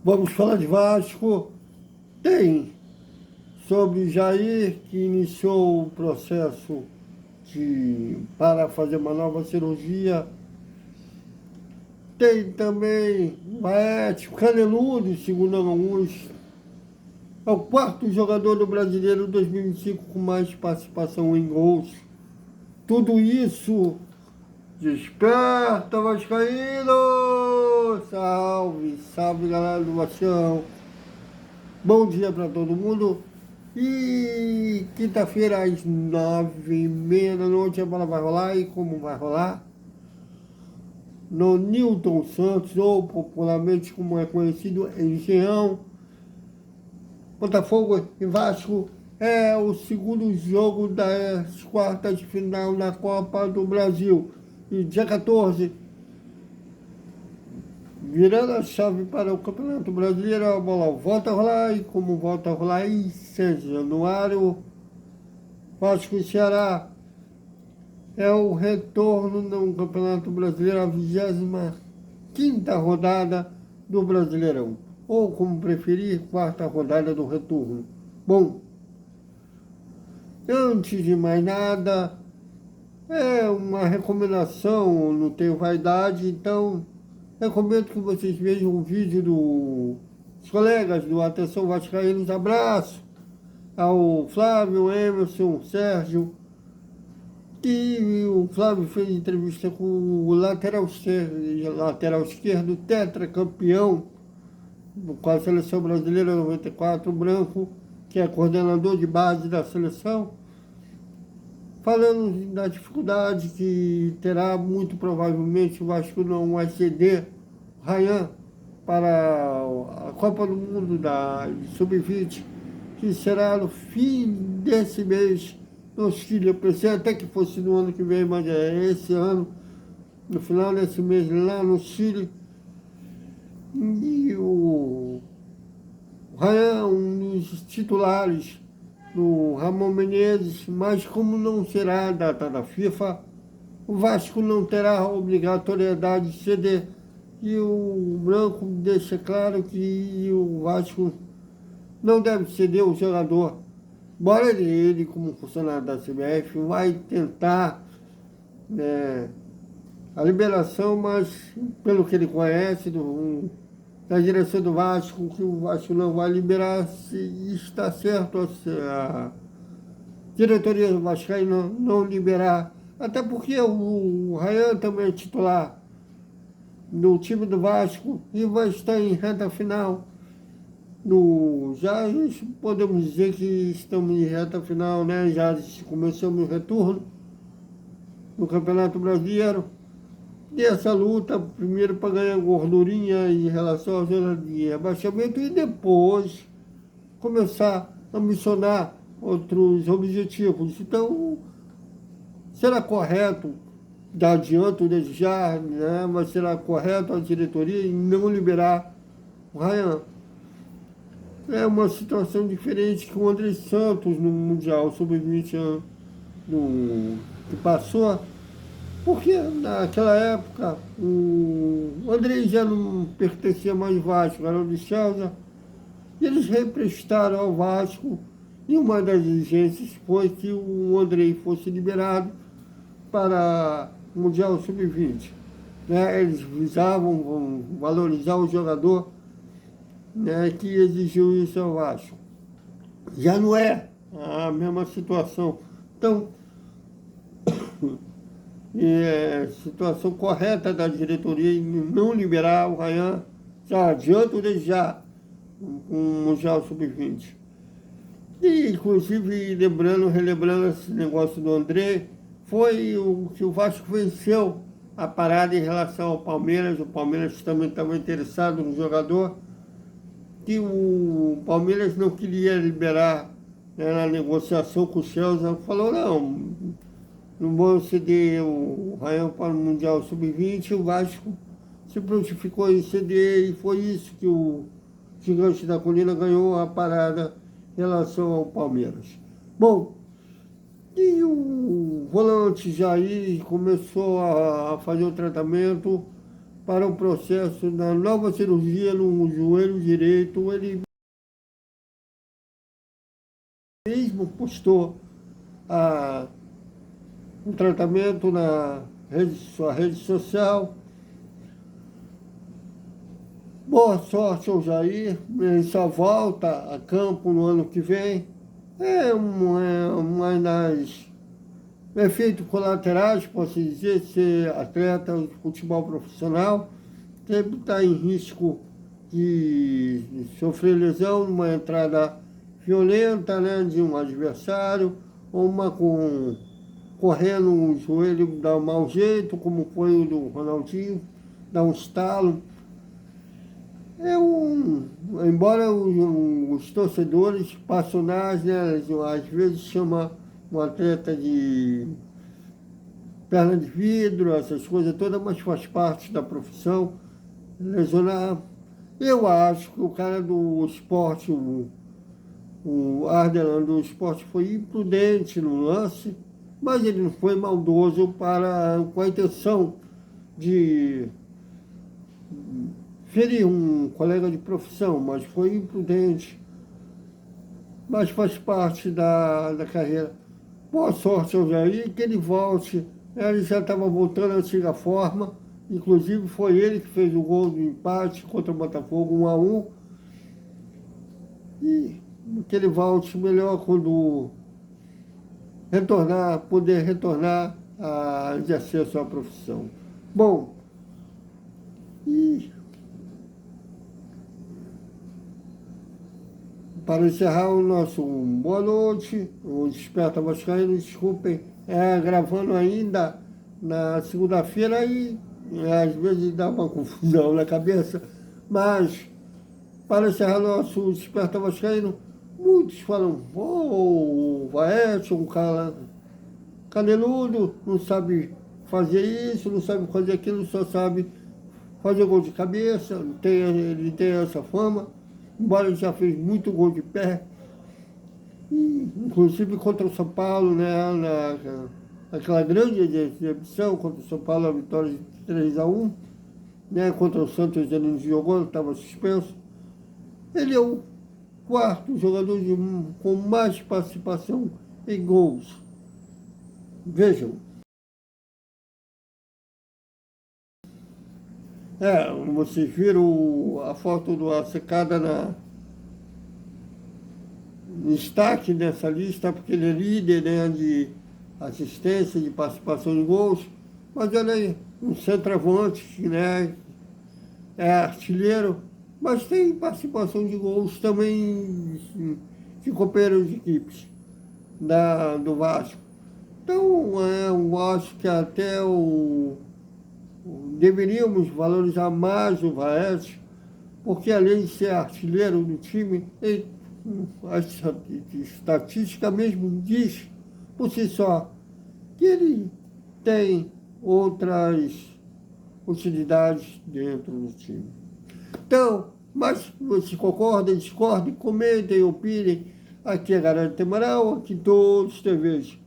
Vamos falar de Vasco. Tem sobre Jair, que iniciou o processo para fazer uma nova cirurgia. Tem também Maete, Caneludo, segundo alguns. É o quarto jogador do Brasileiro 2025 com mais participação em gols. Tudo isso desperta, Vascaíno! Salve, salve, galera do Bastião. Bom dia para todo mundo. E quinta-feira às 9h30 da noite a bola vai rolar. E como vai rolar? No Newton Santos, ou popularmente como é conhecido, Engenhão. Botafogo e Vasco é o segundo jogo das quartas de final na Copa do Brasil. E dia 14, virando a chave para o Campeonato Brasileiro, a bola volta a rolar. E como volta a rolar em 6 de januário, Vasco e Ceará é o retorno no Campeonato Brasileiro, a 25ª rodada do Brasileirão. Ou, como preferir, quarta rodada do retorno. Bom, antes de mais nada, é uma recomendação, não tenho vaidade, então recomendo que vocês vejam um vídeo dos colegas do Atenção Vascaínos. Abraço ao Flávio, Emerson, Sérgio, que o Flávio fez entrevista com o lateral esquerdo, tetracampeão com a Seleção Brasileira 94, Branco, que é coordenador de base da seleção, falando da dificuldade que terá, muito provavelmente, o Vasco não vai ceder Ryan para a Copa do Mundo da Sub-20, que será no fim desse mês no Chile. Eu pensei até que fosse no ano que vem, mas é esse ano, no final desse mês, lá no Chile. E o Ryan, um dos titulares do Ramon Menezes, mas como não será a data da FIFA, o Vasco não terá a obrigatoriedade de ceder. E o Branco deixa claro que o Vasco não deve ceder o jogador. Embora ele, como funcionário da CBF, vai tentar a liberação, mas pelo que ele conhece da direção do Vasco, que o Vasco não vai liberar, se está certo a diretoria do Vasco não liberar. Até porque o Ryan também é titular do time do Vasco e vai estar em reta final. Já podemos dizer que estamos em reta final, né? Já começamos o retorno no Campeonato Brasileiro. E essa luta, primeiro para ganhar gordurinha em relação à zona de rebaixamento e depois começar a ambicionar outros objetivos. Então, será correto dar adianto desde já, né? Mas será correto a diretoria em não liberar o Ryan. É uma situação diferente que o André Santos no Mundial Sub-20 que passou, porque naquela época o André já não pertencia mais ao Vasco, era o de Chelsea, e eles reemprestaram ao Vasco, e uma das exigências foi que o André fosse liberado para o Mundial Sub-20. Né? Eles visavam valorizar o jogador, né, que exigiu isso ao Vasco. Já não é a mesma situação. Então, situação correta da diretoria em não liberar o Ryan, já adianto desde já, com o Mundial Sub-20. E, inclusive, relembrando esse negócio do André, foi o que o Vasco venceu a parada em relação ao Palmeiras. O Palmeiras também estava interessado no jogador, que o Palmeiras não queria liberar, né, na negociação com o Chelsea. Falou, não vou ceder o Ryan para o Mundial Sub-20. O Vasco se prontificou em ceder e foi isso que o Gigante da Colina ganhou a parada em relação ao Palmeiras. Bom, e o volante Jair começou a fazer o tratamento para o processo da nova cirurgia no joelho direito. Ele mesmo postou um tratamento na sua rede social. Boa sorte ao Jair, ele só volta a campo no ano que vem. Uma das efeitos colaterais, posso dizer, ser atleta de futebol profissional, sempre está em risco de sofrer lesão numa entrada violenta, né, de um adversário, ou correndo um joelho dá um mau jeito, como foi o do Ronaldinho, dá um estalo. Embora os torcedores passionais, né, às vezes chamam um atleta de perna de vidro, essas coisas todas, mas faz parte da profissão, lesionar. Eu acho que o cara do esporte, o Ardelan do esporte, foi imprudente no lance, mas ele não foi maldoso com a intenção de ferir um colega de profissão, mas foi imprudente. Mas faz parte da carreira. Boa sorte ao Jair, que ele volte. Ele já estava voltando à antiga forma, inclusive foi ele que fez o gol do empate contra o Botafogo, 1-1. E que ele volte melhor quando poder retornar a exercer a sua profissão. Bom, e para encerrar o nosso boa noite, o Desperta Vascaíno, desculpem, gravando ainda na segunda-feira e às vezes dá uma confusão na cabeça, mas para encerrar nosso Desperta Vascaíno, muitos falam, o Vaete, um cara caneludo, não sabe fazer isso, não sabe fazer aquilo, só sabe fazer gol de cabeça, ele tem essa fama. Embora ele já fez muito gol de pé, inclusive contra o São Paulo, né, naquela grande exibição contra o São Paulo, a vitória de 3-1, né, contra o Santos ele não jogou, estava suspenso. Ele é o quarto jogador com mais participação em gols. Vejam. Vocês viram a foto do Secada no destaque nessa lista, porque ele é líder, né, de assistência, de participação em gols, mas ele é um centroavante, né, é artilheiro, mas tem participação de gols também de companheiros de equipes do Vasco. Então, eu acho que até deveríamos valorizar mais o Vaete, porque além de ser artilheiro do time, a estatística mesmo diz por si só que ele tem outras utilidades dentro do time. Então, mas se concordem, discordem, comentem, opinem. Aqui é Garante Temaral, aqui todos os TVs.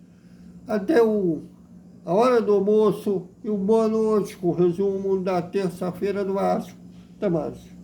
Até a hora do almoço e uma boa noite com o resumo da terça-feira do Vasco. Até mais.